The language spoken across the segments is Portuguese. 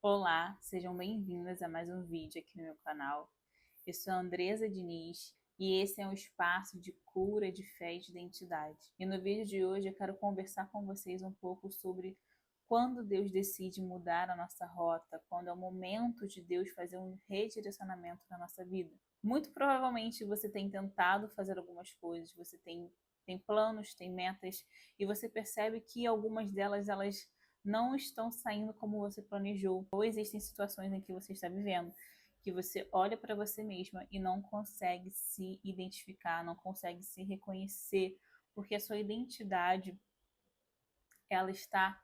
Olá, sejam bem-vindas a mais um vídeo aqui no meu canal. Eu sou a Andresa Diniz e esse é um espaço de cura, de fé e de identidade. E no vídeo de hoje eu quero conversar com vocês um pouco sobre quando Deus decide mudar a nossa rota, quando é o momento de Deus fazer um redirecionamento na nossa vida. Muito provavelmente você tem tentado fazer algumas coisas, você tem planos, tem metas, e você percebe que algumas delas elas não estão saindo como você planejou. Ou existem situações em que você está vivendo que você olha para você mesma e não consegue se identificar, não consegue se reconhecer, porque a sua identidade ela está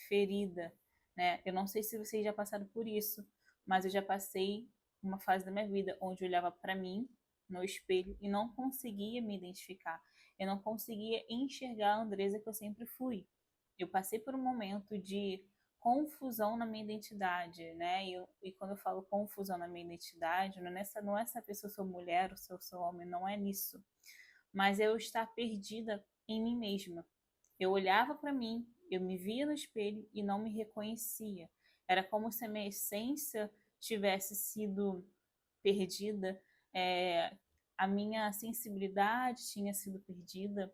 ferida, né? Eu não sei se vocês já passaram por isso, mas eu já passei uma fase da minha vida onde eu olhava para mim no espelho e não conseguia me identificar. Eu não conseguia enxergar a Andresa que eu sempre fui. Eu passei por um momento de confusão na minha identidade, né? E quando eu falo confusão na minha identidade, não é saber se eu sou mulher ou se eu sou homem, não é nisso. Mas é eu estar perdida em mim mesma. Eu olhava para mim, eu me via no espelho e não me reconhecia. Era como se a minha essência tivesse sido perdida, a minha sensibilidade tinha sido perdida,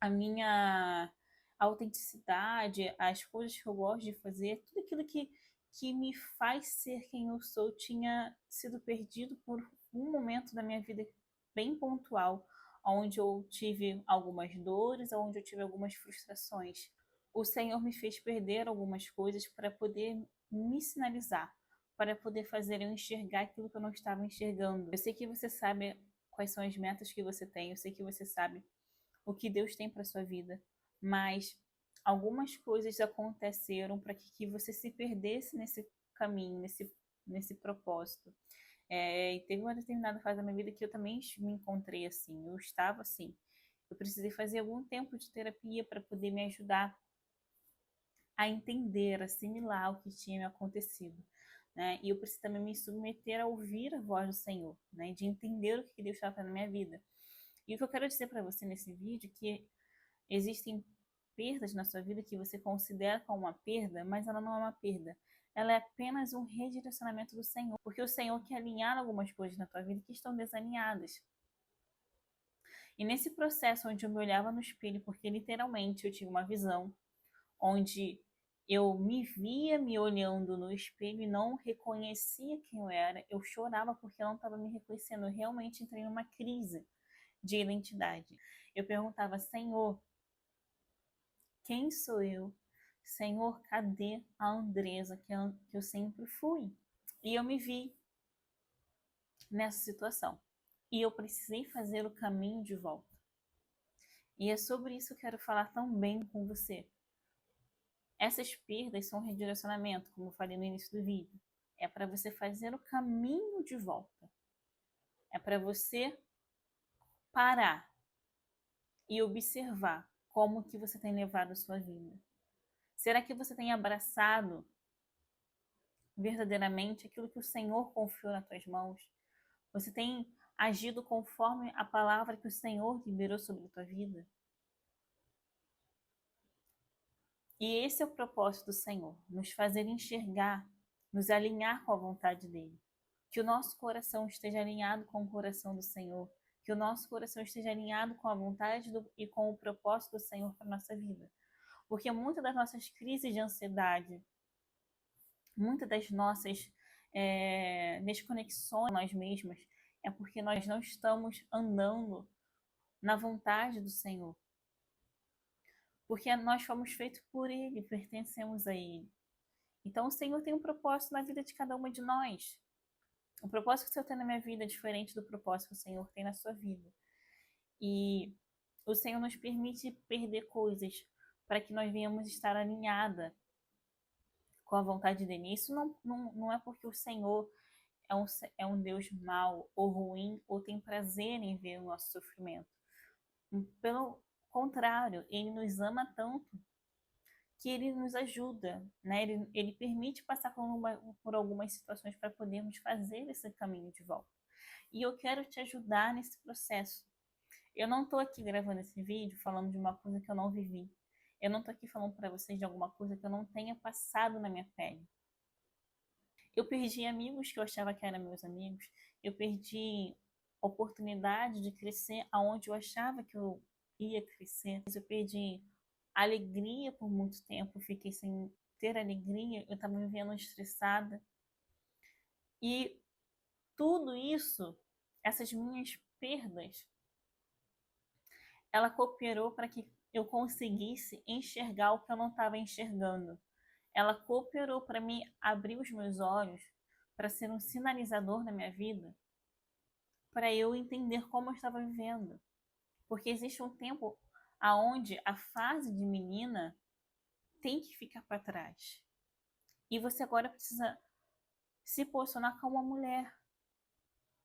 a minha autenticidade, as coisas que eu gosto de fazer, tudo aquilo que me faz ser quem eu sou tinha sido perdido por um momento da minha vida bem pontual, onde eu tive algumas dores, onde eu tive algumas frustrações. O Senhor me fez perder algumas coisas para poder me sinalizar, para poder fazer eu enxergar aquilo que eu não estava enxergando. Eu sei que você sabe quais são as metas que você tem, eu sei que você sabe o que Deus tem para sua vida, mas algumas coisas aconteceram para que você se perdesse nesse caminho, nesse propósito. E teve uma determinada fase da minha vida que eu também me encontrei assim, eu estava assim. Eu precisei fazer algum tempo de terapia para poder me ajudar a entender, assimilar o que tinha me acontecido. Né? E eu preciso também me submeter a ouvir a voz do Senhor, né? De entender o que Deus estava fazendo na minha vida. E o que eu quero dizer para você nesse vídeo é que existem perdas na sua vida que você considera como uma perda, mas ela não é uma perda. Ela é apenas um redirecionamento do Senhor, porque o Senhor quer alinhar algumas coisas na tua vida que estão desalinhadas. E nesse processo onde eu me olhava no espelho, porque literalmente eu tive uma visão onde eu me via me olhando no espelho e não reconhecia quem eu era, eu chorava porque eu não estava me reconhecendo. Eu realmente entrei numa crise de identidade. Eu perguntava, Senhor, quem sou eu? Senhor, cadê a Andresa que eu sempre fui? E eu me vi nessa situação. E eu precisei fazer o caminho de volta. E é sobre isso que eu quero falar também com você. Essas perdas são um redirecionamento, como eu falei no início do vídeo. É para você fazer o caminho de volta. É para você parar e observar como que você tem levado a sua vida. Será que você tem abraçado verdadeiramente aquilo que o Senhor confiou nas tuas mãos? Você tem agido conforme a palavra que o Senhor liberou sobre a tua vida? E esse é o propósito do Senhor, nos fazer enxergar, nos alinhar com a vontade dele. Que o nosso coração esteja alinhado com o coração do Senhor, que o nosso coração esteja alinhado com a vontade e com o propósito do Senhor para a nossa vida. Porque muitas das nossas crises de ansiedade, muitas das nossas desconexões nós mesmas, é porque nós não estamos andando na vontade do Senhor. Porque nós fomos feitos por Ele, pertencemos a Ele. Então o Senhor tem um propósito na vida de cada uma de nós. O propósito que o Senhor tem na minha vida é diferente do propósito que o Senhor tem na sua vida. E o Senhor nos permite perder coisas para que nós venhamos estar alinhada com a vontade dele. Isso não é porque o Senhor é um Deus mau ou ruim ou tem prazer em ver o nosso sofrimento. Pelo contrário, ele nos ama tanto que ele nos ajuda, né? Ele permite passar por algumas situações para podermos fazer esse caminho de volta. E eu quero te ajudar nesse processo. Eu não estou aqui gravando esse vídeo falando de uma coisa que eu não vivi. Eu não estou aqui falando para vocês de alguma coisa que eu não tenha passado na minha pele. Eu perdi amigos que eu achava que eram meus amigos. Eu perdi oportunidade de crescer aonde eu achava que eu ia crescer. Eu perdi alegria por muito tempo. Fiquei sem ter alegria. Eu estava vivendo estressada. E tudo isso, essas minhas perdas, ela cooperou para que eu conseguisse enxergar o que eu não estava enxergando. Ela cooperou para mim abrir os meus olhos, para ser um sinalizador na minha vida, para eu entender como eu estava vivendo. Porque existe um tempo aonde a fase de menina tem que ficar para trás. E você agora precisa se posicionar como uma mulher.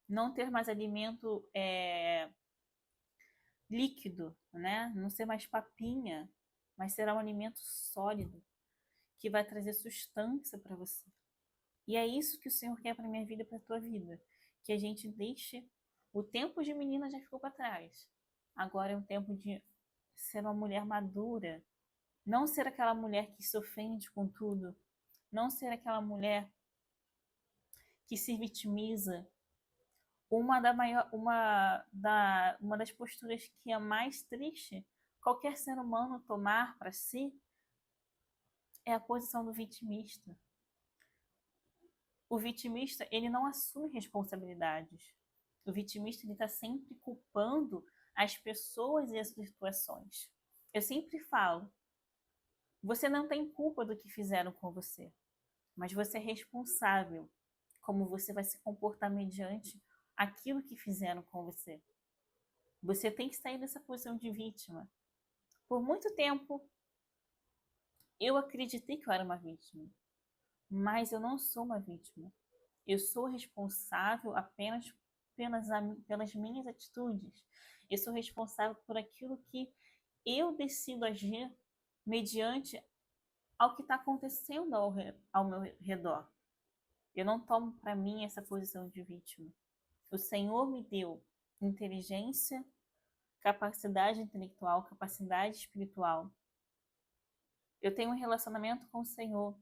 Não ter mais alimento líquido, né? Não ser mais papinha, mas será um alimento sólido que vai trazer sustância para você. E é isso que o Senhor quer para minha vida e para a tua vida, que a gente deixe o tempo de menina já ficou para trás. Agora é um tempo de ser uma mulher madura, não ser aquela mulher que se ofende com tudo, não ser aquela mulher que se vitimiza. Uma das posturas que é mais triste qualquer ser humano tomar para si é a posição do vitimista. O vitimista, ele não assume responsabilidades. O vitimista, ele está sempre culpando as pessoas e as situações. Eu sempre falo, você não tem culpa do que fizeram com você, mas você é responsável como você vai se comportar mediante aquilo que fizeram com você. Você tem que sair dessa posição de vítima. Por muito tempo, eu acreditei que eu era uma vítima, mas eu não sou uma vítima. Eu sou responsável apenas pelas minhas atitudes. Eu sou responsável por aquilo que eu decido agir mediante ao que está acontecendo ao meu redor. Eu não tomo para mim essa posição de vítima. O Senhor me deu inteligência, capacidade intelectual, capacidade espiritual. Eu tenho um relacionamento com o Senhor,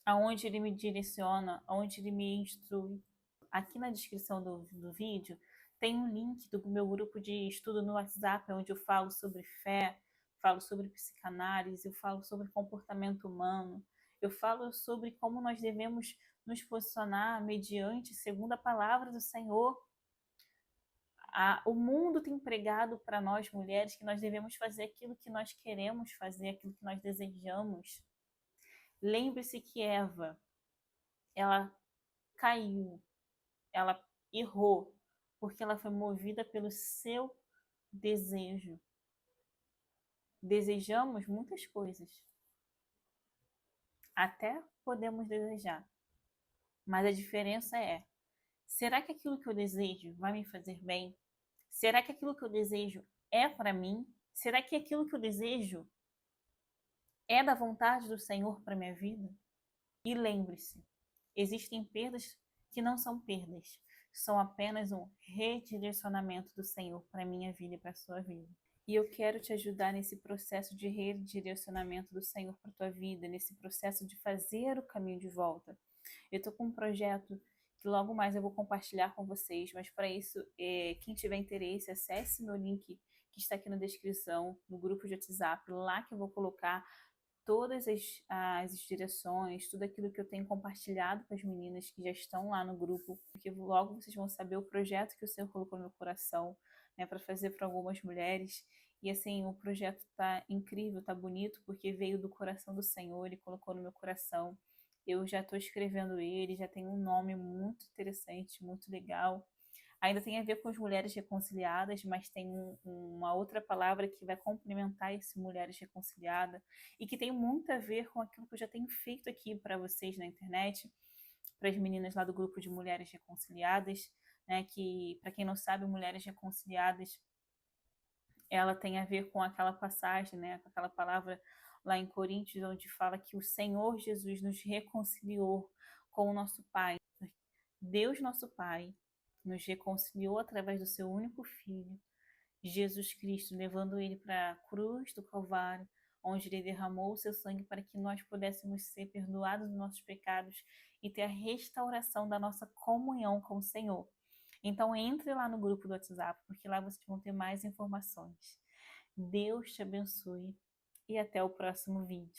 aonde Ele me direciona, aonde Ele me instrui. Aqui na descrição do vídeo tem um link do meu grupo de estudo no WhatsApp, onde eu falo sobre fé, falo sobre psicanálise, eu falo sobre comportamento humano, eu falo sobre como nós devemos nos posicionar mediante, segundo a palavra do Senhor. O mundo tem pregado para nós mulheres que nós devemos fazer aquilo que nós queremos fazer, aquilo que nós desejamos. Lembre-se que Eva, ela caiu, ela errou, porque ela foi movida pelo seu desejo. Desejamos muitas coisas. Até podemos desejar. Mas a diferença é, será que aquilo que eu desejo vai me fazer bem? Será que aquilo que eu desejo é para mim? Será que aquilo que eu desejo é da vontade do Senhor para minha vida? E lembre-se, existem perdas que não são perdas, são apenas um redirecionamento do Senhor para a minha vida e para a sua vida. E eu quero te ajudar nesse processo de redirecionamento do Senhor para a tua vida, nesse processo de fazer o caminho de volta. Eu estou com um projeto que logo mais eu vou compartilhar com vocês, mas para isso, quem tiver interesse, acesse meu link que está aqui na descrição, no grupo de WhatsApp, lá que eu vou colocar todas as direções, tudo aquilo que eu tenho compartilhado com as meninas que já estão lá no grupo, porque logo vocês vão saber o projeto que o Senhor colocou no meu coração, né, para fazer para algumas mulheres. E assim, o projeto tá incrível, tá bonito, porque veio do coração do Senhor, Ele colocou no meu coração. Eu já estou escrevendo ele, já tem um nome muito interessante, muito legal. Ainda tem a ver com as mulheres reconciliadas, mas tem uma outra palavra que vai complementar esse mulheres reconciliadas e que tem muito a ver com aquilo que eu já tenho feito aqui para vocês na internet, para as meninas lá do grupo de Mulheres Reconciliadas, né, que, para quem não sabe, Mulheres Reconciliadas, ela tem a ver com aquela passagem, né, com aquela palavra lá em Coríntios, onde fala que o Senhor Jesus nos reconciliou com o nosso Pai. Deus, nosso Pai, nos reconciliou através do seu único Filho, Jesus Cristo, levando ele para a cruz do Calvário, onde Ele derramou o seu sangue para que nós pudéssemos ser perdoados dos nossos pecados e ter a restauração da nossa comunhão com o Senhor. Então entre lá no grupo do WhatsApp, porque lá vocês vão ter mais informações. Deus te abençoe e até o próximo vídeo.